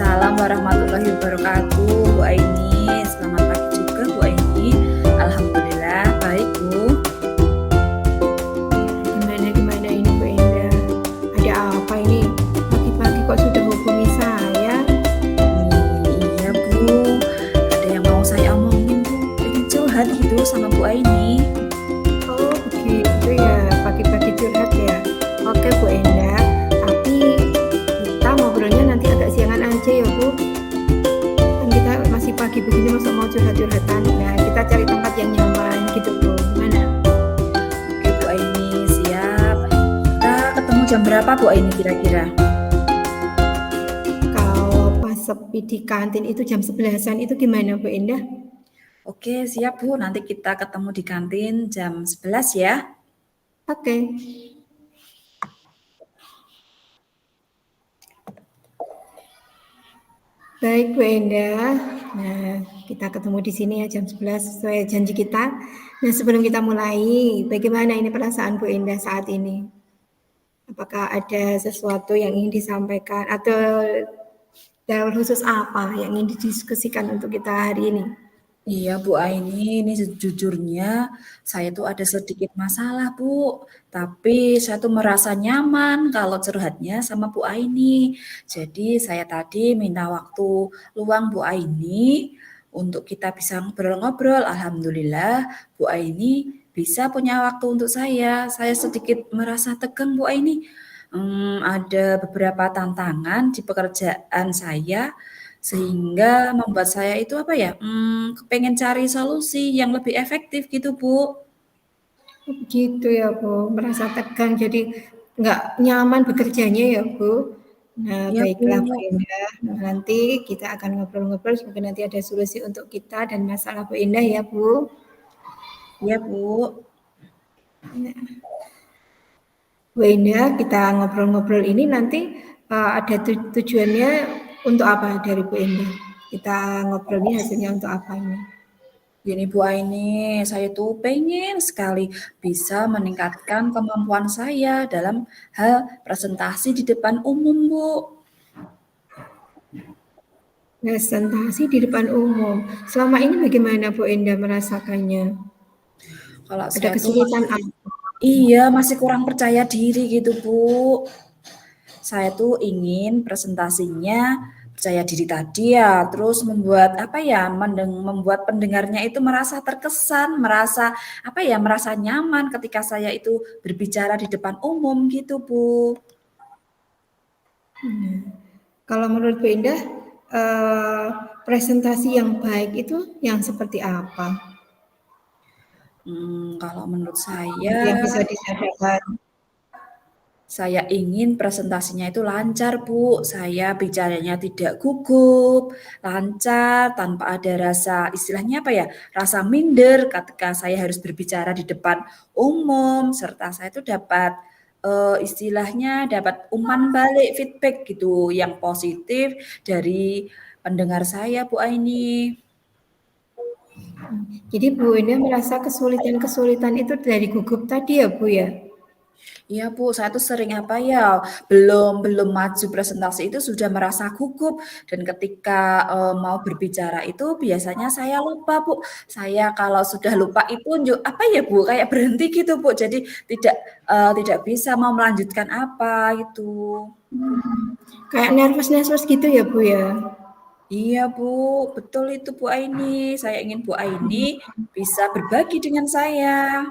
Waalaikumsalam warahmatullahi wabarakatuh, Bu Aini. Selamat pagi juga, Bu Aini. Alhamdulillah, baik, Bu. Gimana ini Bu Indah? Ada apa ini? Pagi-pagi kok sudah hubungi saya? Iya, Bu. Ada yang mau saya omongin, Bu. Pengen curhat gitu sama Bu Aini. Oh, begitu ya. Pagi-pagi curhat ya. Oke, Bu Indah. Tapi kita ngobrolnya nanti agak siangan aja ya, Bu. Kan kita masih pagi begini, masa mau curhat-curhatan. Nah, kita cari tempat yang nyaman gitu, Bu. Gimana? Oke, Bu Aini, siap. Kita ketemu jam berapa, Bu Aini, kira-kira? Kalau pas sepi di kantin itu jam 11-an itu gimana, Bu Indah? Oke, siap, Bu. Nanti kita ketemu di kantin jam 11 ya. Oke. Baik, Bu Endah. Nah, kita ketemu di sini ya jam 11 sesuai janji kita. Nah, sebelum kita mulai, bagaimana ini perasaan Bu Endah saat ini? Apakah ada sesuatu yang ingin disampaikan atau hal khusus apa yang ingin didiskusikan untuk kita hari ini? Iya, Bu Aini, ini sejujurnya saya tuh ada sedikit masalah, Bu. Tapi saya tuh merasa nyaman kalau curhatnya sama Bu Aini. Jadi saya tadi minta waktu luang Bu Aini untuk kita bisa ngobrol-ngobrol. Alhamdulillah, Bu Aini bisa punya waktu untuk saya. Saya sedikit merasa tegang, Bu Aini. Ada beberapa tantangan di pekerjaan saya sehingga membuat saya itu kepengen cari solusi yang lebih efektif gitu, Bu. Begitu ya, Bu. Merasa tegang jadi nggak nyaman bekerjanya ya, Bu. Nah, Iya, baiklah Bu Bu. Indah. Nah, nanti kita akan ngobrol-ngobrol semoga nanti ada solusi untuk kita dan masalah Bu Indah ya, Bu. Iya, Bu. Nah, Bu Indah, kita ngobrol-ngobrol ini nanti ada tujuannya untuk apa dari Bu Indah? Kita ngobrol ini hasilnya untuk apa ini? Gini Bu Aini, saya tuh pengen sekali bisa meningkatkan kemampuan saya dalam hal presentasi di depan umum, Bu. Presentasi di depan umum. Selama ini bagaimana Bu Indah merasakannya? Kalau Ada saya tuh kesulitan apa? masih kurang percaya diri gitu, Bu. Saya tuh ingin presentasinya percaya diri tadi ya, terus membuat membuat pendengarnya itu merasa terkesan, merasa nyaman ketika saya itu berbicara di depan umum gitu, Bu. Kalau menurut Bu Indah, presentasi yang baik itu yang seperti apa? Kalau menurut Yang bisa disadarkan. saya ingin presentasinya itu lancar, Bu. Saya bicaranya tidak gugup, lancar, tanpa ada rasa minder ketika saya harus berbicara di depan umum, serta saya itu dapat dapat umpan balik, feedback gitu yang positif dari pendengar saya, Bu Aini. Jadi Bu Indah merasa kesulitan-kesulitan itu dari gugup tadi ya Bu ya? Iya Bu, saya tuh sering belum maju presentasi itu sudah merasa gugup dan ketika mau berbicara itu biasanya saya lupa Bu. Saya kalau sudah lupa itu Bu, kayak berhenti gitu Bu. Jadi tidak bisa mau melanjutkan apa gitu. Kayak nervous-nervous gitu ya Bu ya? Iya Bu, betul itu Bu Aini. Saya ingin Bu Aini bisa berbagi dengan saya.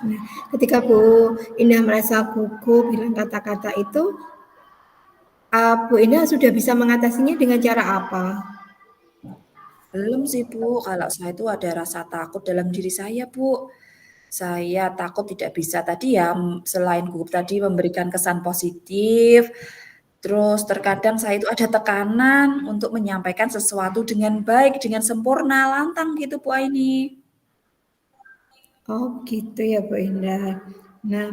Nah, ketika Bu Indah merasa gugup bilang kata-kata itu, Bu Indah sudah bisa mengatasinya dengan cara apa? Belum sih Bu, kalau saya itu ada rasa takut dalam diri saya Bu. Saya takut tidak bisa selain gugup tadi memberikan kesan positif, terus terkadang saya itu ada tekanan untuk menyampaikan sesuatu dengan baik, dengan sempurna, lantang gitu Bu Aini. Oh gitu ya Bu Indah. Nah,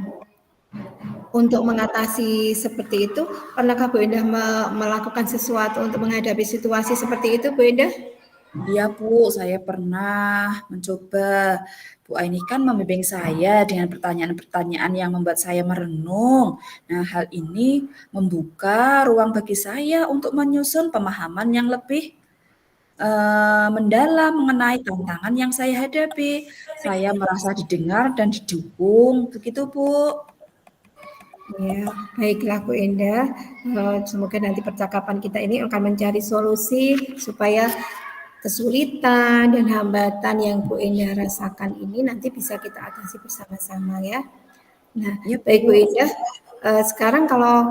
untuk mengatasi seperti itu, pernahkah Bu Indah melakukan sesuatu untuk menghadapi situasi seperti itu Bu Indah? Iya Bu, saya pernah mencoba. Bu Aini kan membimbing saya dengan pertanyaan-pertanyaan yang membuat saya merenung. Nah, hal ini membuka ruang bagi saya untuk menyusun pemahaman yang lebih mendalam mengenai tantangan yang saya hadapi. Saya merasa didengar dan didukung, begitu Bu. Ya, baiklah Bu Endah. Semoga nanti percakapan kita ini akan mencari solusi supaya kesulitan dan hambatan yang Bu Endah rasakan ini nanti bisa kita atasi bersama-sama ya. Nah, Ya baik Bu Bu. Endah. Sekarang kalau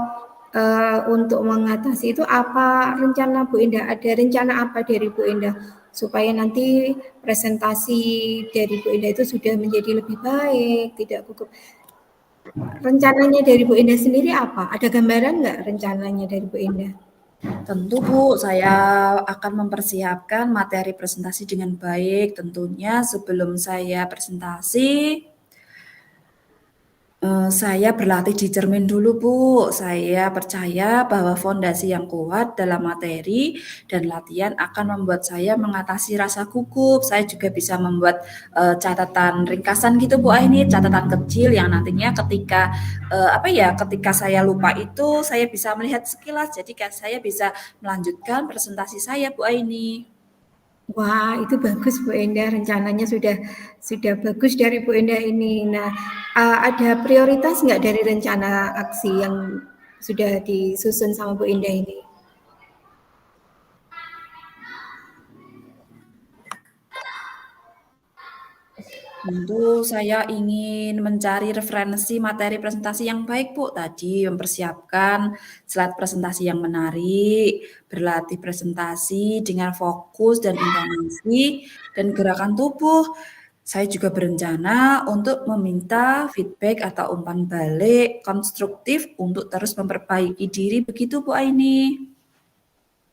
untuk mengatasi itu apa rencana Bu Endah? Ada rencana apa dari Bu Endah supaya nanti presentasi dari Bu Endah itu sudah menjadi lebih baik, tidak gugup. Rencananya dari Bu Endah sendiri apa? Ada gambaran nggak rencananya dari Bu Endah? Tentu Bu, saya akan mempersiapkan materi presentasi dengan baik. Tentunya sebelum saya presentasi, saya berlatih di cermin dulu Bu. Saya percaya bahwa fondasi yang kuat dalam materi dan latihan akan membuat saya mengatasi rasa gugup. Saya juga bisa membuat catatan ringkasan gitu Bu Aini, catatan kecil yang nantinya ketika saya lupa itu saya bisa melihat sekilas. Jadi saya bisa melanjutkan presentasi saya Bu Aini. Wah, itu bagus Bu Endah, rencananya sudah bagus dari Bu Endah ini. Nah, ada prioritas nggak dari rencana aksi yang sudah disusun sama Bu Endah ini? Tentu saya ingin mencari referensi materi presentasi yang baik, Bu. Tadi mempersiapkan slide presentasi yang menarik, berlatih presentasi dengan fokus dan intonasi, dan gerakan tubuh. Saya juga berencana untuk meminta feedback atau umpan balik konstruktif untuk terus memperbaiki diri. Begitu, Bu Aini.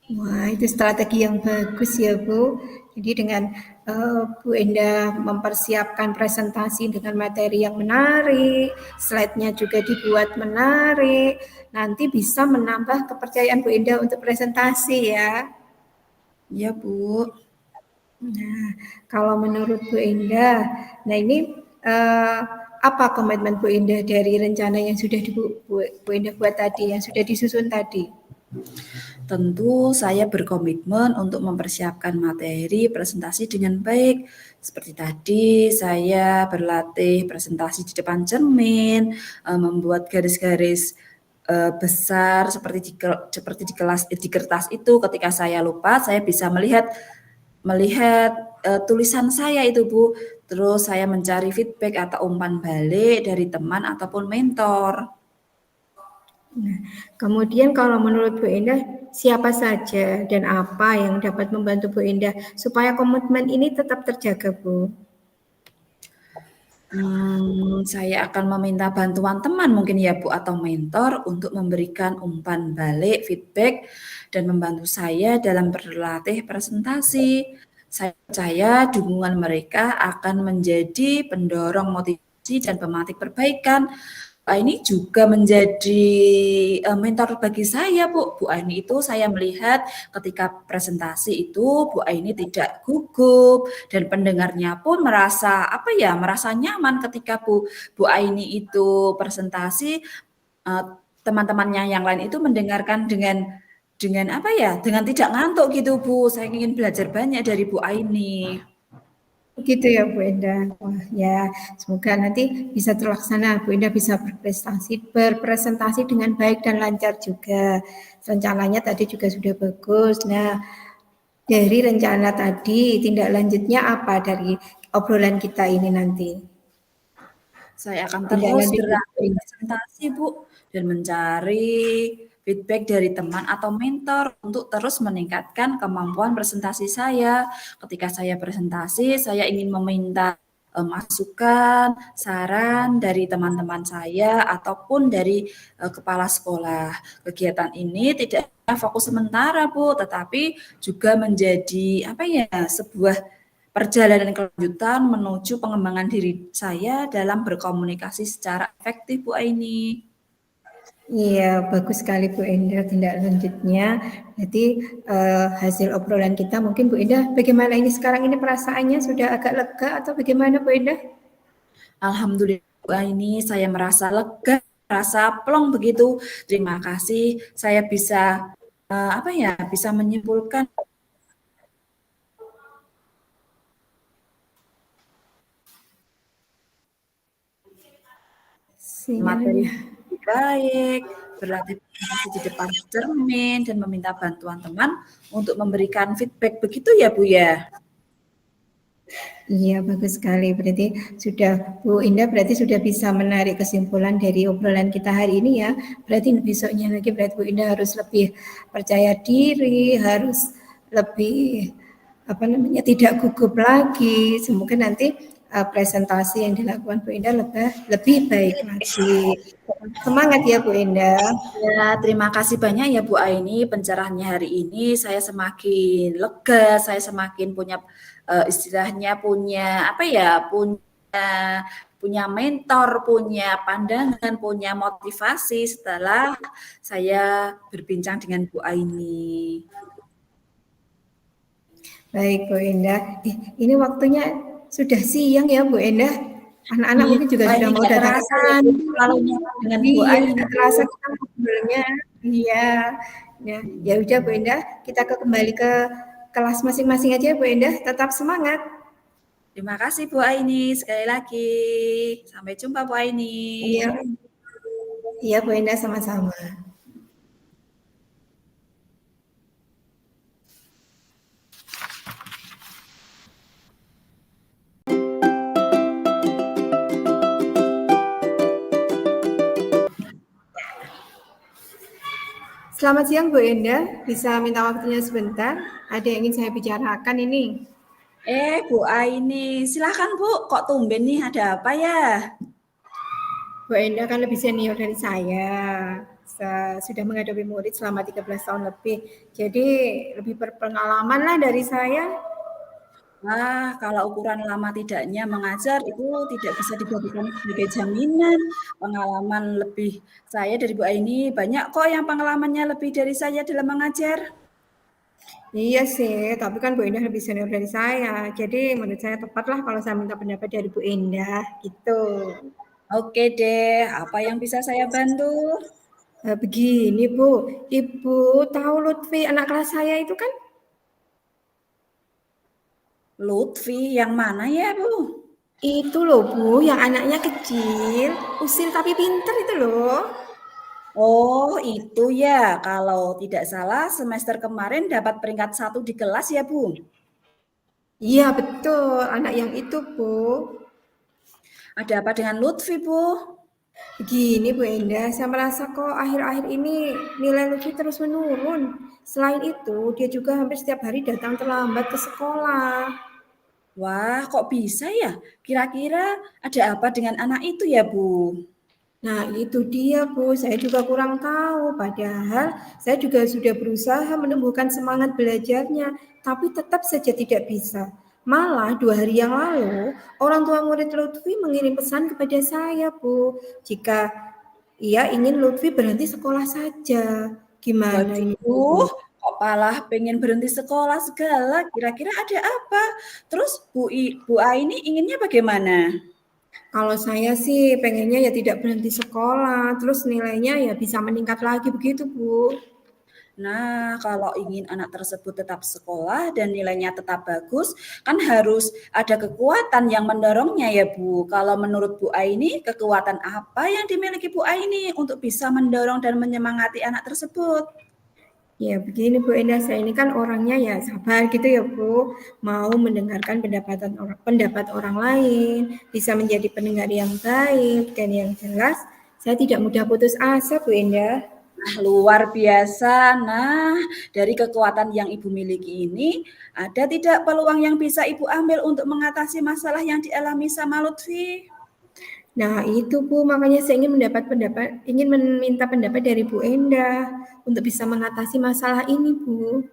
Wah, itu strategi yang bagus ya, Bu. Jadi dengan Bu Endah mempersiapkan presentasi dengan materi yang menarik, slide-nya juga dibuat menarik, nanti bisa menambah kepercayaan Bu Endah untuk presentasi ya. Iya, Bu. Nah, kalau menurut Bu Endah, nah ini eh, apa komitmen Bu Endah dari rencana yang sudah Bu Endah buat tadi, yang sudah disusun tadi? Tentu saya berkomitmen untuk mempersiapkan materi presentasi dengan baik. Seperti tadi, saya berlatih presentasi di depan cermin, membuat garis-garis besar seperti di kelas di kertas itu. Ketika saya lupa, saya bisa melihat melihat tulisan saya itu, Bu. Terus saya mencari feedback atau umpan balik dari teman ataupun mentor. Nah, kemudian kalau menurut Bu Endah, siapa saja dan apa yang dapat membantu Bu Endah supaya komitmen ini tetap terjaga, Bu? Saya akan meminta bantuan teman mungkin ya Bu atau mentor untuk memberikan umpan balik, feedback, dan membantu saya dalam berlatih presentasi. Saya percaya dukungan mereka akan menjadi pendorong motivasi dan pemantik perbaikan. Aini juga menjadi mentor bagi saya, Bu. Bu Aini itu saya melihat ketika presentasi itu Bu Aini tidak gugup dan pendengarnya pun merasa nyaman ketika Bu Aini itu presentasi, teman-temannya yang lain itu mendengarkan dengan tidak ngantuk gitu, Bu. Saya ingin belajar banyak dari Bu Aini. Begitu ya Bu Endah. Wah, ya, semoga nanti bisa terlaksana. Bu Endah bisa berpresentasi dengan baik dan lancar juga. Rencananya tadi juga sudah bagus. Nah, dari rencana tadi, tindak lanjutnya apa dari obrolan kita ini nanti? Saya akan Tindak terus lanjut berlatih presentasi, Bu, dan mencari feedback dari teman atau mentor untuk terus meningkatkan kemampuan presentasi saya. Ketika saya presentasi, saya ingin meminta masukan, saran dari teman-teman saya ataupun dari kepala sekolah. Kegiatan ini tidak fokus sementara, Bu, tetapi juga menjadi sebuah perjalanan kelanjutan menuju pengembangan diri saya dalam berkomunikasi secara efektif, Bu Aini. Iya, bagus sekali Bu Endah tindak lanjutnya. Berarti hasil obrolan kita mungkin Bu Endah, bagaimana ini sekarang ini perasaannya sudah agak lega atau bagaimana Bu Endah? Alhamdulillah ini saya merasa lega, merasa plong begitu. Terima kasih saya bisa apa ya, bisa menyimpulkan materi Sinyalnya. baik, berlatih presentasi di depan cermin dan meminta bantuan teman untuk memberikan feedback begitu ya Bu ya. Iya, bagus sekali. Berarti sudah Bu Indah berarti sudah bisa menarik kesimpulan dari obrolan kita hari ini ya. Berarti besoknya lagi berarti Bu Indah harus lebih percaya diri, harus lebih apa namanya tidak gugup lagi. Semoga nanti presentasi yang dilakukan Bu Indah lebih baik lagi. Semangat ya Bu Indah. Ya, terima kasih banyak ya Bu Aini pencerahannya hari ini. Saya semakin lega, saya semakin punya istilahnya punya apa ya, punya mentor, punya pandangan, punya motivasi setelah saya berbincang dengan Bu Aini. Baik Bu Indah. Ini waktunya sudah siang ya Bu Indah. Anak-anak Iya, mungkin juga Bu sudah Aini mau nggak datang ke terasa ya Bu, kantor. kalau nyapa dengan Bu Iya, Aini. nggak terasa kita ngobrolnya. Iya. Ya, ya udah Bu Indah, kita kembali ke kelas masing-masing aja Bu Indah. Tetap semangat. Terima kasih Bu Aini sekali lagi. Sampai jumpa Bu Aini. Iya, iya Bu Indah sama-sama. Selamat siang Bu Indah, bisa minta waktunya sebentar? Ada yang ingin saya bicarakan ini. Bu Aini, silakan Bu. Kok tumben nih, ada apa ya? Bu Endah kan lebih senior dari saya. Sudah menghadapi murid selama 13 tahun lebih. Jadi lebih berpengalaman lah dari saya. Wah, kalau ukuran lama tidaknya mengajar itu tidak bisa dijadikan sebagai jaminan. Pengalaman lebih saya dari Bu Aini banyak kok yang pengalamannya lebih dari saya dalam mengajar. Iya sih, tapi kan Bu Endah lebih senior dari saya. Jadi menurut saya tepatlah kalau saya minta pendapat dari Bu Endah gitu. Oke deh, apa yang bisa saya bantu? Begini Bu, Ibu tahu Lutfi anak kelas saya itu kan? Lutfi yang mana ya Bu? Itu loh Bu, yang anaknya kecil, usil tapi pinter itu loh. Oh, itu ya. Kalau tidak salah semester kemarin dapat peringkat 1 di kelas ya Bu? Iya betul, anak yang itu Bu. Ada apa dengan Lutfi Bu? Begini Bu Endah, saya merasa kok akhir-akhir ini nilai Lutfi terus menurun. Selain itu, dia juga hampir setiap hari datang terlambat ke sekolah. Wah, kok bisa ya? Kira-kira ada apa dengan anak itu ya, Bu? Nah, itu dia Bu, saya juga kurang tahu. Padahal saya juga sudah berusaha menumbuhkan semangat belajarnya, tapi tetap saja tidak bisa. Malah 2 hari yang lalu, orang tua murid Lutfi mengirim pesan kepada saya, Bu. Jika ia ingin Lutfi berhenti sekolah saja. Gimana ini, Waduh, Bu? kok malah pengen berhenti sekolah segala? Kira-kira ada apa? Terus Bu A ini inginnya bagaimana? Kalau saya sih pengennya ya tidak berhenti sekolah, terus nilainya ya bisa meningkat lagi begitu, Bu. Nah, kalau ingin anak tersebut tetap sekolah dan nilainya tetap bagus, kan harus ada kekuatan yang mendorongnya ya, Bu. Kalau menurut Bu Aini, kekuatan apa yang dimiliki Bu Aini untuk bisa mendorong dan menyemangati anak tersebut? Ya begini Bu Endah, saya ini kan orangnya ya sabar gitu ya Bu, mau mendengarkan pendapat orang lain, bisa menjadi pendengar yang baik dan yang jelas saya tidak mudah putus asa Bu Endah. Nah, luar biasa. Nah, dari kekuatan yang Ibu miliki ini, ada tidak peluang yang bisa Ibu ambil untuk mengatasi masalah yang dialami sama Lutfi? Nah itu Bu, makanya saya ingin meminta pendapat dari Bu Endah untuk bisa mengatasi masalah ini Bu.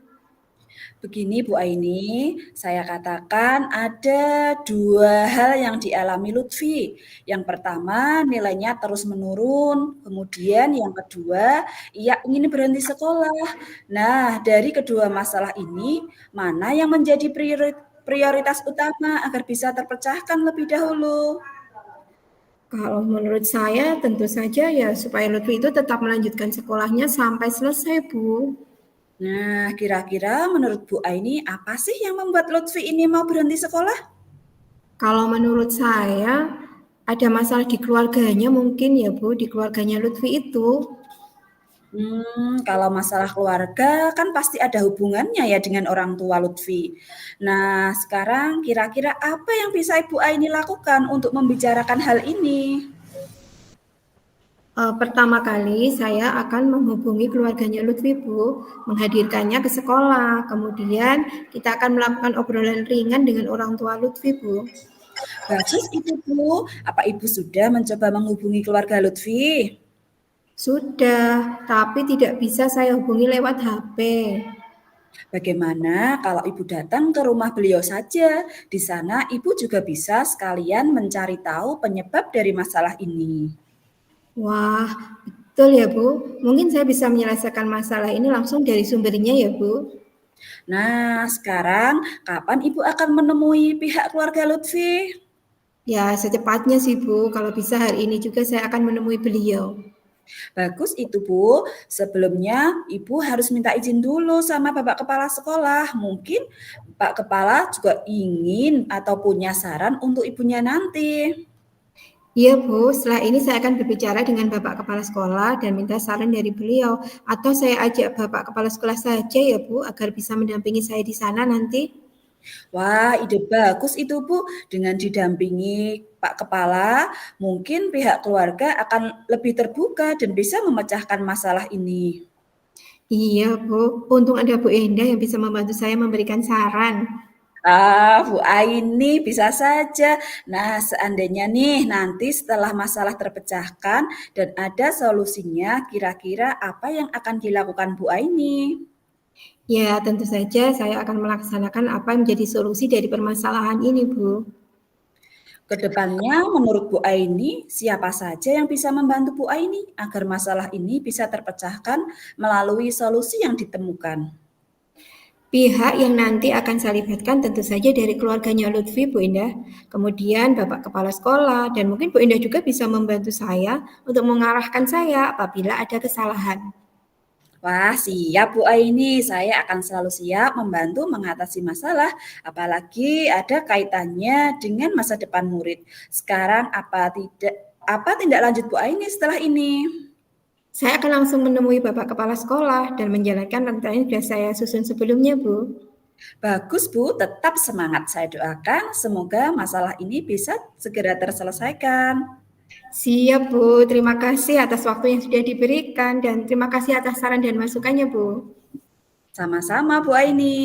Begini Bu Aini, saya katakan ada dua hal yang dialami Lutfi. Yang pertama, nilainya terus menurun. Kemudian yang kedua, ia ingin berhenti sekolah. Nah, dari kedua masalah ini, mana yang menjadi prioritas utama agar bisa terpecahkan lebih dahulu? Kalau menurut saya tentu saja ya supaya Lutfi itu tetap melanjutkan sekolahnya sampai selesai, Bu. Nah, kira-kira menurut Bu Aini, apa sih yang membuat Lutfi ini mau berhenti sekolah? Kalau menurut saya ada masalah di keluarganya mungkin ya, Bu, di keluarganya Lutfi itu. Kalau masalah keluarga kan pasti ada hubungannya ya dengan orang tua Lutfi. Nah, sekarang kira-kira apa yang bisa Ibu Aini lakukan untuk membicarakan hal ini? Pertama kali saya akan menghubungi keluarganya Lutfi, Bu, menghadirkannya ke sekolah. Kemudian kita akan melakukan obrolan ringan dengan orang tua Lutfi, Bu. Bagus itu Bu. Apa Ibu sudah mencoba menghubungi keluarga Lutfi? Sudah, tapi tidak bisa saya hubungi lewat HP. Bagaimana kalau Ibu datang ke rumah beliau saja? Di sana Ibu juga bisa sekalian mencari tahu penyebab dari masalah ini. Wah, betul ya, Bu. Mungkin saya bisa menyelesaikan masalah ini langsung dari sumbernya ya, Bu. Nah, sekarang kapan Ibu akan menemui pihak keluarga Lutfi? Ya, secepatnya sih, Bu. Kalau bisa hari ini juga saya akan menemui beliau. Bagus itu Bu. Sebelumnya Ibu harus minta izin dulu sama Bapak Kepala Sekolah. Mungkin Pak Kepala juga ingin atau punya saran untuk ibunya nanti. Iya, Bu. Setelah ini saya akan berbicara dengan Bapak Kepala Sekolah dan minta saran dari beliau. Atau saya ajak Bapak Kepala Sekolah saja ya, Bu, agar bisa mendampingi saya di sana nanti. Wah, ide bagus itu Bu. Dengan didampingi Pak Kepala, mungkin pihak keluarga akan lebih terbuka dan bisa memecahkan masalah ini. Iya, Bu. Untung ada Bu Endah yang bisa membantu saya memberikan saran. Ah, Bu Aini bisa saja. Nah, seandainya nih nanti setelah masalah terpecahkan dan ada solusinya, kira-kira apa yang akan dilakukan Bu Aini? Ya, tentu saja saya akan melaksanakan apa yang menjadi solusi dari permasalahan ini, Bu. Kedepannya, menurut Bu Aini, siapa saja yang bisa membantu Bu Aini agar masalah ini bisa terpecahkan melalui solusi yang ditemukan? Pihak yang nanti akan saya libatkan tentu saja dari keluarganya Lutfi, Bu Indah. Kemudian Bapak Kepala Sekolah, dan mungkin Bu Indah juga bisa membantu saya untuk mengarahkan saya apabila ada kesalahan. Wah, siap Bu Aini. Saya akan selalu siap membantu mengatasi masalah, apalagi ada kaitannya dengan masa depan murid. Sekarang apa tindak lanjut Bu Aini setelah ini? Saya akan langsung menemui Bapak Kepala Sekolah dan menjalankan rencana yang sudah saya susun sebelumnya, Bu. Bagus Bu, tetap semangat. Saya doakan semoga masalah ini bisa segera terselesaikan. Siap, Bu. Terima kasih atas waktu yang sudah diberikan dan terima kasih atas saran dan masukannya, Bu. Sama-sama Bu Aini.